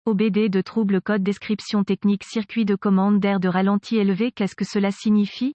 OBD de trouble code description technique circuit de commande d'air de ralenti élevé. Qu'est-ce que cela signifie?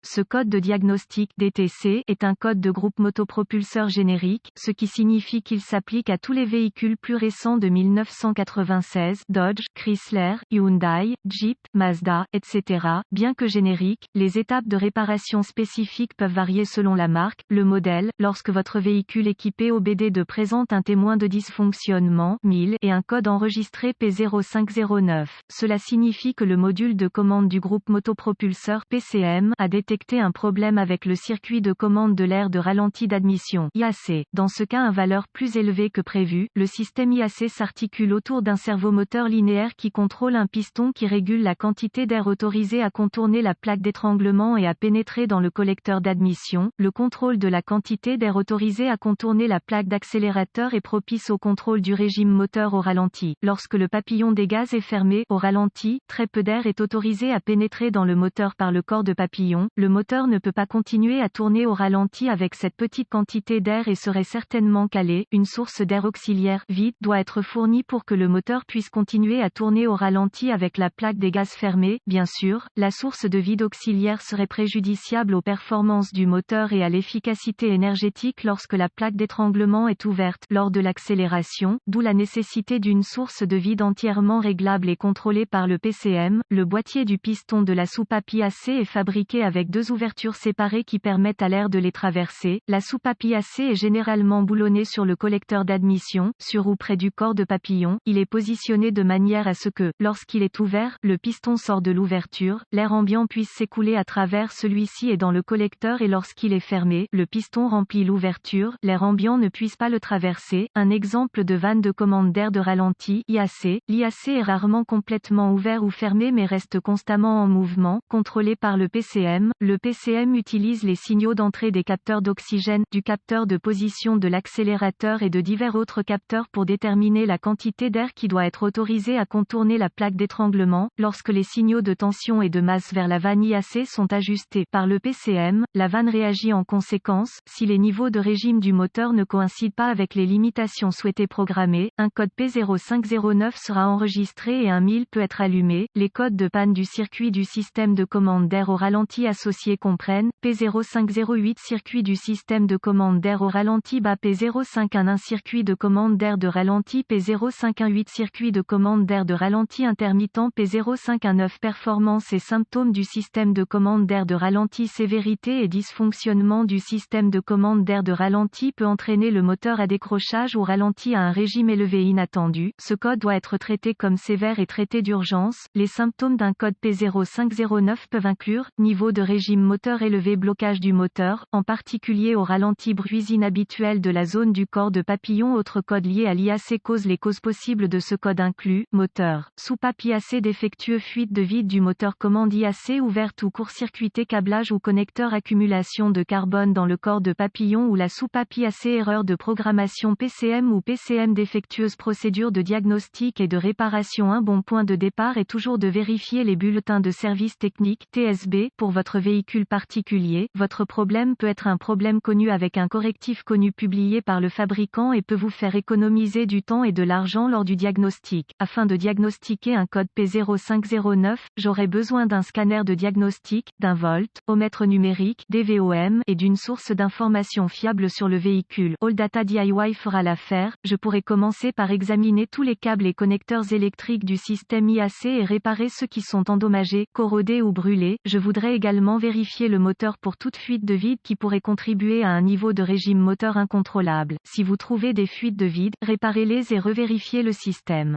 Ce code de diagnostic DTC est un code de groupe motopropulseur générique, ce qui signifie qu'il s'applique à tous les véhicules plus récents de 1996, Dodge, Chrysler, Hyundai, Jeep, Mazda, etc. Bien que génériques, les étapes de réparation spécifiques peuvent varier selon la marque, le modèle. Lorsque votre véhicule équipé OBD2 présente un témoin de dysfonctionnement 1000 et un code enregistré P0509, cela signifie que le module de commande du groupe motopropulseur PCM a détecté un problème avec le circuit de commande de l'air de ralenti d'admission IAC. Dans ce cas, une valeur plus élevée que prévu, le système IAC s'articule autour d'un servomoteur linéaire qui contrôle un piston qui régule la quantité d'air autorisé à contourner la plaque d'étranglement et à pénétrer dans le collecteur d'admission. Le contrôle de la quantité d'air autorisé à contourner la plaque d'accélérateur est propice au contrôle du régime moteur au ralenti. Lorsque le papillon des gaz est fermé au ralenti, très peu d'air est autorisé à pénétrer dans le moteur par le corps de papillon. Le moteur ne peut pas continuer à tourner au ralenti avec cette petite quantité d'air et serait certainement calé. Une source d'air auxiliaire vide doit être fournie pour que le moteur puisse continuer à tourner au ralenti avec la plaque des gaz fermée. Bien sûr, la source de vide auxiliaire serait préjudiciable aux performances du moteur et à l'efficacité énergétique lorsque la plaque d'étranglement est ouverte lors de l'accélération, d'où la nécessité d'une source de vide entièrement réglable et contrôlée par le PCM. Le boîtier du piston de la soupape IAC est fabriqué avec deux ouvertures séparées qui permettent à l'air de les traverser. La soupape IAC est généralement boulonnée sur le collecteur d'admission, sur ou près du corps de papillon. Il est positionné de manière à ce que, lorsqu'il est ouvert, le piston sort de l'ouverture, l'air ambiant puisse s'écouler à travers celui-ci et dans le collecteur, et lorsqu'il est fermé, le piston remplit l'ouverture, l'air ambiant ne puisse pas le traverser. Un exemple de vanne de commande d'air de ralenti IAC. L'IAC est rarement complètement ouvert ou fermé mais reste constamment en mouvement, contrôlé par le PCM. Le PCM utilise les signaux d'entrée des capteurs d'oxygène, du capteur de position de l'accélérateur et de divers autres capteurs pour déterminer la quantité d'air qui doit être autorisée à contourner la plaque d'étranglement. Lorsque les signaux de tension et de masse vers la vanne IAC sont ajustés par le PCM, la vanne réagit en conséquence. Si les niveaux de régime du moteur ne coïncident pas avec les limitations souhaitées programmées, un code P0509 sera enregistré et un 1000 peut être allumé. Les codes de panne du circuit du système de commande d'air au ralenti associé comprennent P0508 circuit du système de commande d'air au ralenti bas, P0511 circuit de commande d'air de ralenti, P0518 circuit de commande d'air de ralenti intermittent, P0519 performance et symptômes du système de commande d'air de ralenti. Sévérité et dysfonctionnement du système de commande d'air de ralenti peut entraîner le moteur à décrochage ou ralenti à un régime élevé inattendu. Ce code doit être traité comme sévère et traité d'urgence. Les symptômes d'un code P0509 peuvent inclure niveau de régime moteur élevé, blocage du moteur, en particulier au ralenti, bruits inhabituels de la zone du corps de papillon. Autres codes liés à l'IAC les causes possibles de ce code incluent moteur, soupape IAC défectueux, fuite de vide du moteur, commande IAC ouverte ou court-circuité, câblage ou connecteur, accumulation de carbone dans le corps de papillon ou la soupape IAC, erreur de programmation PCM ou PCM défectueuse. Procédure de diagnostic et de réparation. Un bon point de départ est toujours de vérifier les bulletins de service technique TSB pour votre véhicule particulier. Votre problème peut être un problème connu avec un correctif connu publié par le fabricant et peut vous faire économiser du temps et de l'argent lors du diagnostic. Afin de diagnostiquer un code P0509, j'aurai besoin d'un scanner de diagnostic, d'un voltomètre numérique DVOM et d'une source d'information fiable sur le véhicule. All Data DIY fera l'affaire. Je pourrai commencer par examiner tous les câbles et connecteurs électriques du système IAC et réparer ceux qui sont endommagés, corrodés ou brûlés. Je voudrais également vérifier le moteur pour toute fuite de vide qui pourrait contribuer à un niveau de régime moteur incontrôlable. Si vous trouvez des fuites de vide, réparez-les et revérifiez le système.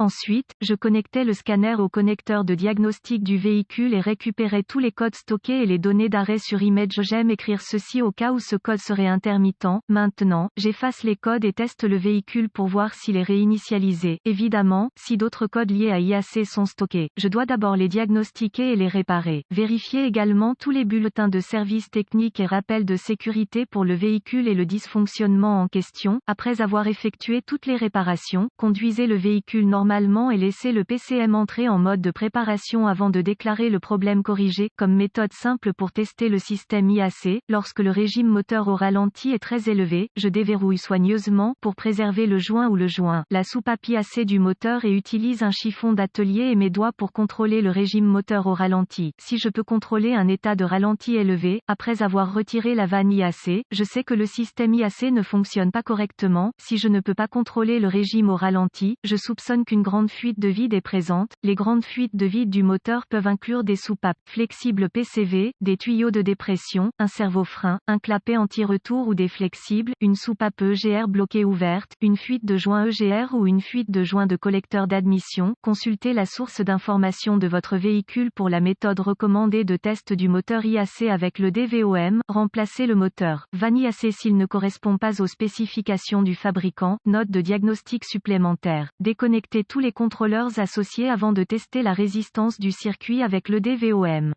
Ensuite, je connectais le scanner au connecteur de diagnostic du véhicule et récupérais tous les codes stockés et les données d'arrêt sur image. J'aime écrire ceci au cas où ce code serait intermittent. Maintenant, j'efface les codes et teste le véhicule pour voir s'il est réinitialisé. Évidemment, si d'autres codes liés à IAC sont stockés, je dois d'abord les diagnostiquer et les réparer. Vérifiez également tous les bulletins de service technique et rappels de sécurité pour le véhicule et le dysfonctionnement en question. Après avoir effectué toutes les réparations, conduisez le véhicule normalement normalement et laisser le PCM entrer en mode de préparation avant de déclarer le problème corrigé. Comme méthode simple pour tester le système IAC, lorsque le régime moteur au ralenti est très élevé, je déverrouille soigneusement, pour préserver le joint ou le joint, la soupape IAC du moteur et utilise un chiffon d'atelier et mes doigts pour contrôler le régime moteur au ralenti. Si je peux contrôler un état de ralenti élevé, après avoir retiré la vanne IAC, je sais que le système IAC ne fonctionne pas correctement. Si je ne peux pas contrôler le régime au ralenti, je soupçonne qu'une grande fuite de vide est présente. Les grandes fuites de vide du moteur peuvent inclure des soupapes flexibles PCV, des tuyaux de dépression, un servo-frein, un clapet anti-retour ou des flexibles, une soupape EGR bloquée ouverte, une fuite de joint EGR ou une fuite de joint de collecteur d'admission. Consultez la source d'information de votre véhicule pour la méthode recommandée de test du moteur IAC avec le DVOM. Remplacez le moteur vanne IAC s'il ne correspond pas aux spécifications du fabricant. Note de diagnostic supplémentaire. Déconnectez tous les contrôleurs associés avant de tester la résistance du circuit avec le DVOM.